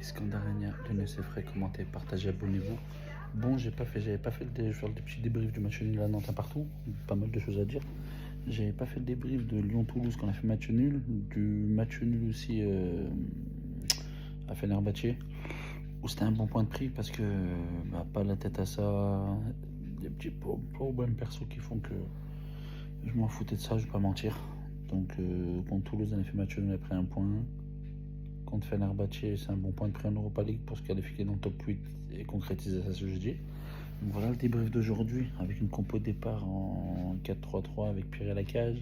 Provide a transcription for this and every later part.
Escandarania, donnez ses frais, commentez, partagez, abonnez-vous. Bon, j'avais pas fait faire des petits débriefs du match nul à Nantes un partout, pas mal de choses à dire. J'avais pas fait le débrief de Lyon-Toulouse quand on a fait match nul, du match nul aussi à Fenerbahçe, où c'était un bon point de prix parce que pas la tête à ça, des petits problèmes perso qui font que je m'en foutais de ça, je vais pas mentir. Donc contre Toulouse, on a fait match nul, on a pris un point. Contre Fenerbahçe, c'est un bon point de prix en Europa League pour se qualifier dans le top 8 et concrétiser ça ce jeudi. Donc voilà le débrief d'aujourd'hui avec une compo de départ en 4-3-3 avec Pierre à la cage,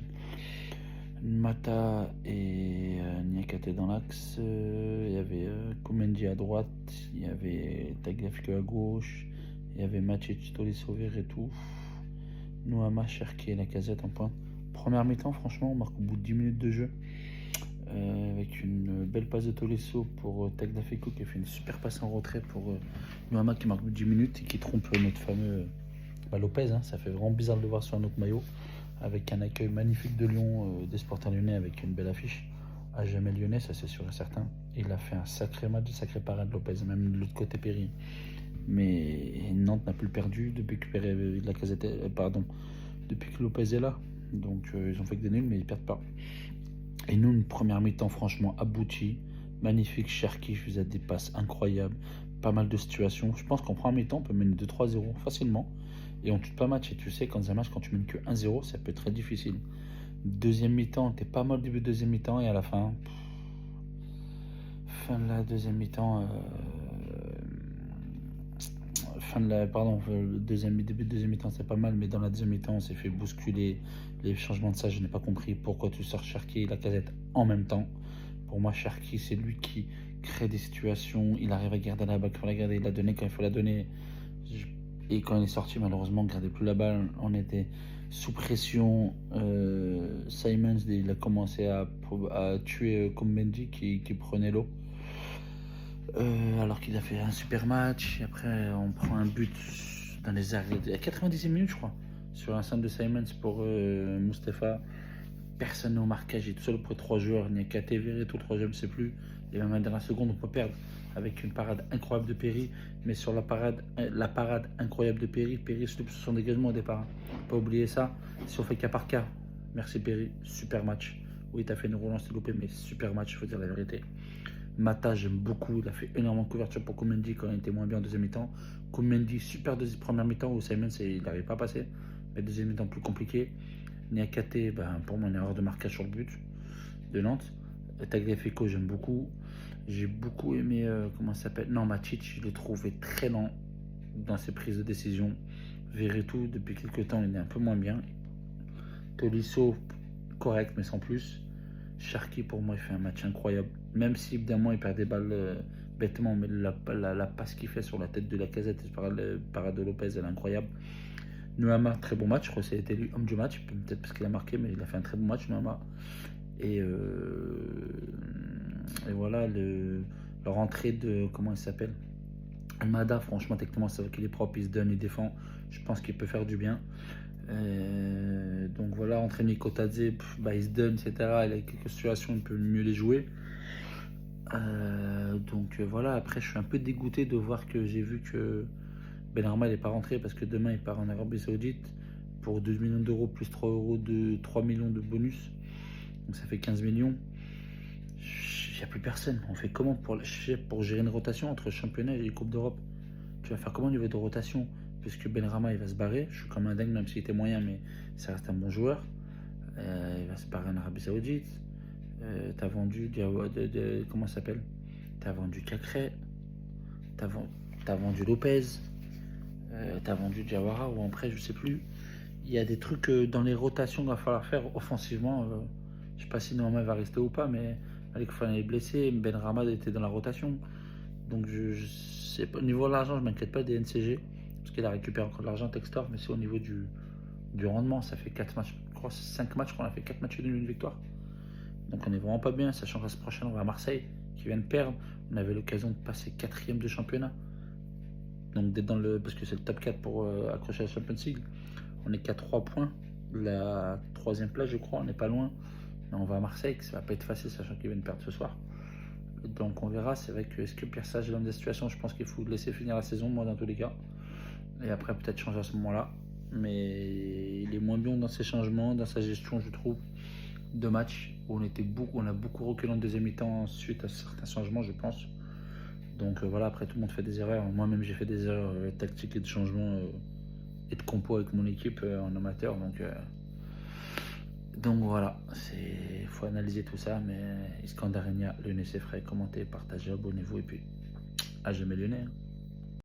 Mata et Niakate dans l'axe. Il y avait Koumendy à droite, il y avait Tagliafico à gauche, il y avait Matic, Tolisso, Verretou, Noama, Cherki et Lacazette en pointe. Première mi-temps, franchement, on marque au bout de 10 minutes de jeu. Avec une belle passe de Tolisso pour Tagliafico qui a fait une super passe en retrait pour Noama qui marque 10 minutes et qui trompe notre fameux Lopez. Hein. Ça fait vraiment bizarre de le voir sur un autre maillot. Avec un accueil magnifique de Lyon, des supporters lyonnais avec une belle affiche. À jamais lyonnais, ça c'est sûr et certain. Il a fait un sacré match, une sacrée parade Lopez, même de l'autre côté Péry. Mais Nantes n'a plus perdu depuis que depuis que Lopez est là. Donc ils ont fait que des nuls, mais ils perdent pas. Et nous, une première mi-temps franchement aboutie, magnifique. Cherki faisait des passes incroyables, pas mal de situations. Je pense qu'en première mi-temps, on peut mener 2-3-0 facilement. Et on tue pas match. Et tu sais, quand un match, quand tu mènes que 1-0, ça peut être très difficile. Deuxième mi-temps, t'es pas mal au début de deuxième mi-temps. Et à la fin, fin de la deuxième mi-temps, début de deuxième mi-temps, c'est pas mal. Mais dans la deuxième mi-temps, on s'est fait bousculer. Les changements de ça, je n'ai pas compris pourquoi tu sors Cherki et Lacazette en même temps. Pour moi, Cherki, c'est lui qui crée des situations. Il arrive à garder la balle quand il faut la garder. Il la donné quand il faut la donner. Et quand il est sorti, malheureusement, il ne gardait plus la balle. On était sous pression. Simons, il a commencé à tuer Koumendy qui prenait l'eau. Alors qu'il a fait un super match. Et après, on prend un but dans les arrêts à 90e minute, je crois, sur un centre de Simons pour Mustapha. Personne au marquage, il est tout seul pour 3 joueurs. Niakate, Verretou, le troisième, je ne sais plus. Et même à la dernière seconde, on peut perdre avec une parade incroyable de Péry. Mais sur la parade incroyable de Péry, Péry se loupe sur son dégagement au départ. Pas oublier ça. Si on fait cas par cas, merci Péry, super match. Oui, tu as fait une relance, t'es loupé, mais super match, il faut dire la vérité. Mata, j'aime beaucoup. Il a fait énormément de couverture pour Koumendy quand il était moins bien en deuxième mi-temps. Koumendy, super première mi-temps où Simons il n'arrive pas à passer. Mais deuxième mi-temps plus compliqué. Niakate, pour moi, une erreur de marquage sur le but de Nantes. Tagliafico, j'aime beaucoup. J'ai beaucoup aimé, comment ça s'appelle? Non, Matic, je l'ai trouvé très lent dans ses prises de décision. Verretou, depuis quelques temps, il est un peu moins bien. Tolisso, correct, mais sans plus. Cherki, pour moi, il fait un match incroyable. Même si, évidemment, il perd des balles bêtement, mais la passe qu'il fait sur la tête de Lacazette, parade de Lopez, elle est incroyable. Noama, très bon match, je crois que c'était élu homme du match, peut-être parce qu'il a marqué, mais il a fait un très bon match, Noama. Et voilà, leur entrée de, comment il s'appelle, Almada, franchement, techniquement, c'est vrai qu'il est propre, il se donne, il défend, je pense qu'il peut faire du bien. Donc voilà, entrée Mikotadze, il se donne, etc. Il a quelques situations, il peut mieux les jouer. Donc voilà, après, je suis un peu dégoûté de voir que j'ai vu que Benrahma n'est pas rentré parce que demain il part en Arabie Saoudite pour 12 millions d'euros plus 3 millions de bonus. Donc ça fait 15 millions. Il n'y a plus personne. On fait comment pour gérer une rotation entre championnat et Coupe d'Europe? Tu vas faire comment au niveau de rotation? Puisque Benrahma il va se barrer. Je suis comme un dingue même s'il était moyen, mais ça reste un bon joueur. Il va se barrer en Arabie Saoudite. T'as vendu comment ça s'appelle? T'as vendu Cacré. T'as vendu Lopez. T'as vendu Diawara ou en prêt, je sais plus. Il y a des trucs dans les rotations qu'il va falloir faire offensivement. Je sais pas si Noama va rester ou pas, mais Malik Fofana est blessé, Benrahma était dans la rotation. Donc je sais pas. Au niveau de l'argent, je m'inquiète pas des NCG, parce qu'il a récupéré encore de l'argent Textor, mais c'est au niveau du rendement. Ça fait 4 matchs, je crois 5 matchs qu'on a fait 4 matchs et une victoire. Donc on est vraiment pas bien, sachant que la semaine prochaine on va à Marseille, qui vient de perdre. On avait l'occasion de passer 4ème de championnat. Donc d'être parce que c'est le top 4 pour accrocher la Champions League. On est qu'à 3 points. La 3ème place, je crois, on n'est pas loin. Mais on va à Marseille, que ça va pas être facile, sachant qu'ils viennent perdre ce soir. Donc on verra. C'est vrai que est-ce que Pierre Sage est l'homme de la situation? Je pense qu'il faut le laisser finir la saison, moi, dans tous les cas. Et après, peut-être changer à ce moment-là. Mais il est moins bon dans ses changements, dans sa gestion, je trouve, de match. Où on a beaucoup reculé en deuxième mi-temps suite à certains changements, je pense. Donc voilà, après, tout le monde fait des erreurs. Moi-même, j'ai fait des erreurs tactiques et de changement et de compo avec mon équipe en amateur. Donc voilà, il faut analyser tout ça. Mais Iskandar Egna, Lyonnais c'est frais, commentez, partagez, abonnez-vous. Et puis, à jamais Lyonnais. Hein.